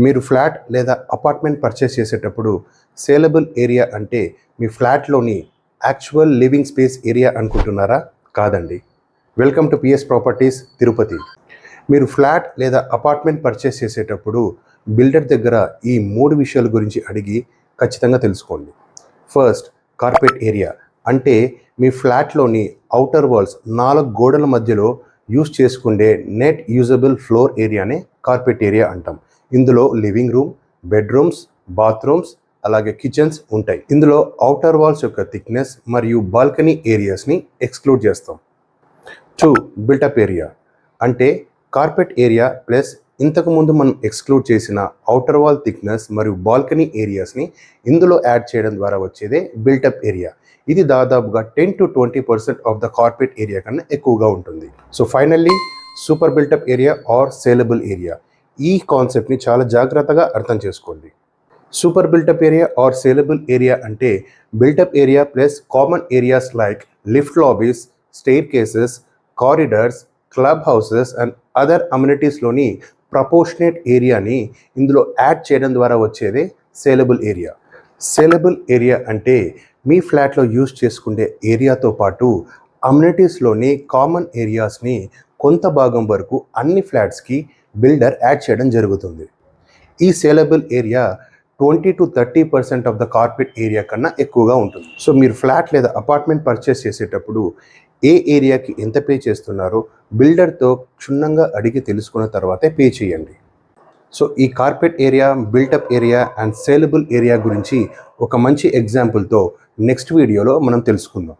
మీరు ఫ్లాట్ లేదా apartment purchase చేసేటప్పుడు సేలబుల్ ఏరియా అంటే మీ ఫ్లాట్లోని యాక్చువల్ లివింగ్ స్పేస్ ఏరియా అనుకుంటున్నారా? కాదండి. Welcome to PS properties Tirupati. మీరు ఫ్లాట్ లేదా అపార్ట్మెంట్ పర్చేస్ చేసేటప్పుడు బిల్డర్ దగ్గర ఈ 3 విషయాల గురించి అడిగి ఖచ్చితంగా తెలుసుకోండి. ఫస్ట్, కార్పెట్ ఏరియా అంటే మీ ఫ్లాట్లోని ఔటర్ వాల్స్ 4 గోడల మధ్యలో యూజ్ చేసుకునే నెట్ యూజబుల్ ఫ్లోర్ ఏరియానే కార్పెట్ ఏరియా అంటాం. ఇందులో లివింగ్ రూమ్, బెడ్రూమ్స్, బాత్రూమ్స్ అలాగే కిచెన్స్ ఉంటాయి. ఇందులో ఔటర్ వాల్స్ యొక్క థిక్నెస్ మరియు బాల్కనీ ఏరియాస్ని ఎక్స్క్లూడ్ చేస్తాం. 2, బిల్టప్ ఏరియా అంటే కార్పెట్ ఏరియా ప్లస్ ఇంతకుముందు మనం ఎక్స్క్లూడ్ చేసిన ఔటర్ వాల్ థిక్నెస్ మరియు బాల్కనీ ఏరియాస్ని ఇందులో యాడ్ చేయడం ద్వారా వచ్చేదే బిల్టప్ ఏరియా. ఇది దాదాపుగా 10 to 20% of the carpet area కన్నా ఎక్కువగా ఉంటుంది. So finally, super built up area or saleable area. ఈ కాన్సెప్ట్ని చాలా జాగ్రత్తగా అర్థం చేసుకోండి. Super built up area or saleable area అంటే built up area plus common areas like lift lobbies, staircases, corridors, club houses and other అమ్యూనిటీస్లోని ప్రపోర్షనేట్ ఏరియాని ఇందులో యాడ్ చేయడం ద్వారా వచ్చేదే సేలబుల్ ఏరియా. సేలబుల్ ఏరియా అంటే మీ ఫ్లాట్లో యూజ్ చేసుకునే ఏరియాతో పాటు అమ్యూనిటీస్లోని కామన్ ఏరియాస్ని కొంత భాగం వరకు అన్ని ఫ్లాట్స్కి బిల్డర్ యాడ్ చేయడం జరుగుతుంది. ఈ saleable area 20 to 30% of the carpet area కన్నా ఎక్కువగా ఉంటుంది. సో మీరు ఫ్లాట్ లేదా అపార్ట్మెంట్ పర్చేస్ చేసేటప్పుడు ఏ ఏరియాకి ఎంత పే చేస్తున్నారో బిల్డర్తో క్షుణ్ణంగా అడిగి తెలుసుకున్న తర్వాతే పే చేయండి. సో ఈ carpet area, built-up area and saleable area గురించి ఒక మంచి ఎగ్జాంపుల్తో నెక్స్ట్ వీడియోలో మనం తెలుసుకుందాం.